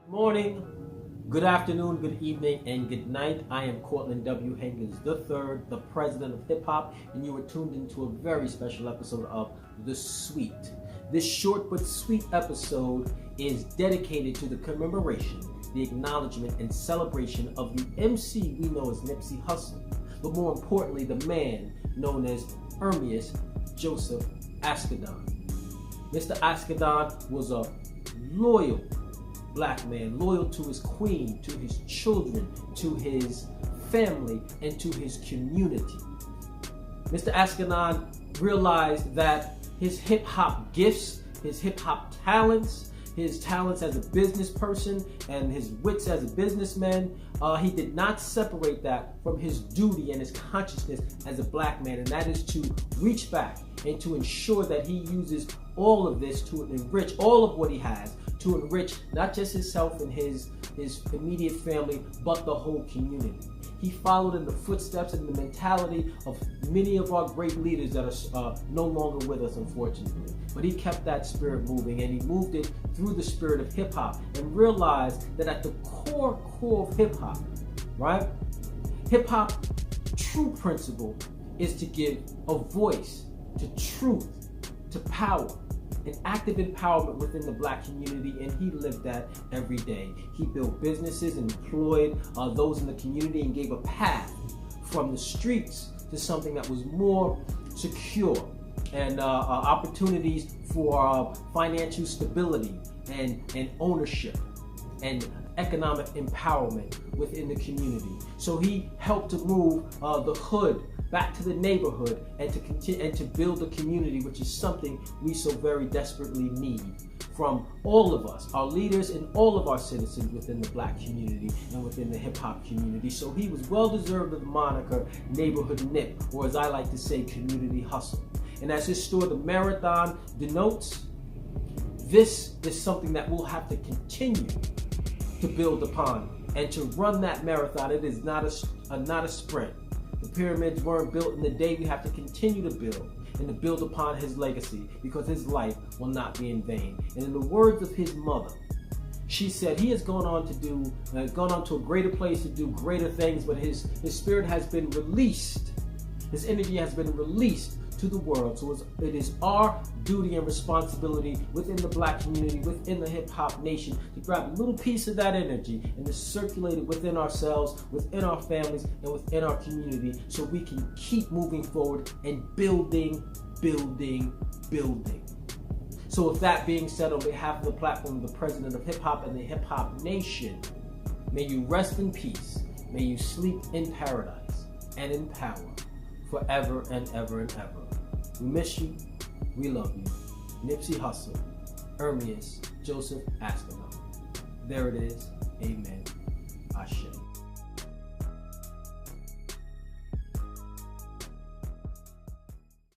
Morning, good afternoon, good evening, and good night. I am Cortland W. Hankins III, the president of hip hop, and you are tuned into a very special episode of The Sweet. This short but sweet episode is dedicated to the commemoration, the acknowledgement, and celebration of the MC we know as Nipsey Hussle, but more importantly, the man known as Ermias Joseph Ascadon. Mr. Ascadon was a loyal black man, loyal to his queen, to his children, to his family, and to his community. Mr. Ascadon realized that his hip-hop gifts, his hip-hop talents, his talents as a business person, and his wits as a businessman, he did not separate that from his duty and his consciousness as a black man, and that is to reach back and to ensure that he uses all of this to enrich all of what he has, to enrich not just himself and his immediate family, but the whole community. He followed in the footsteps and the mentality of many of our great leaders that are no longer with us, unfortunately. But he kept that spirit moving, and he moved it through the spirit of hip hop, and realized that at the core of hip hop, right? Hip hop true principle is to give a voice to truth, to power, and active empowerment within the black community, and he lived that every day. He built businesses and employed those in the community and gave a path from the streets to something that was more secure, and opportunities for financial stability and ownership and economic empowerment within the community. So he helped to move the hood back to the neighborhood and to continue and to build a community, which is something we so very desperately need from all of us, our leaders and all of our citizens within the black community and within the hip hop community. So he was well deserved of the moniker Neighborhood Nip, or as I like to say, Community Hustle. And as his story, the marathon, denotes, this is something that we'll have to continue to build upon and to run that marathon. It is not a sprint. The pyramids weren't built in the day. We have to continue to build and to build upon his legacy, because his life will not be in vain. And in the words of his mother, she said he has gone on to a greater place to do greater things, but his spirit has been released. His energy has been released to the world. So it is our duty and responsibility within the black community, within the hip hop nation, to grab a little piece of that energy and to circulate it within ourselves, within our families, and within our community, so we can keep moving forward and building. So with that being said, on behalf of the platform, the president of hip hop and the hip hop nation, may you rest in peace. May you sleep in paradise and in power forever and ever and ever. We miss you. We love you. Nipsey Hussle, Ermias Joseph Ascadon. There it is. Amen.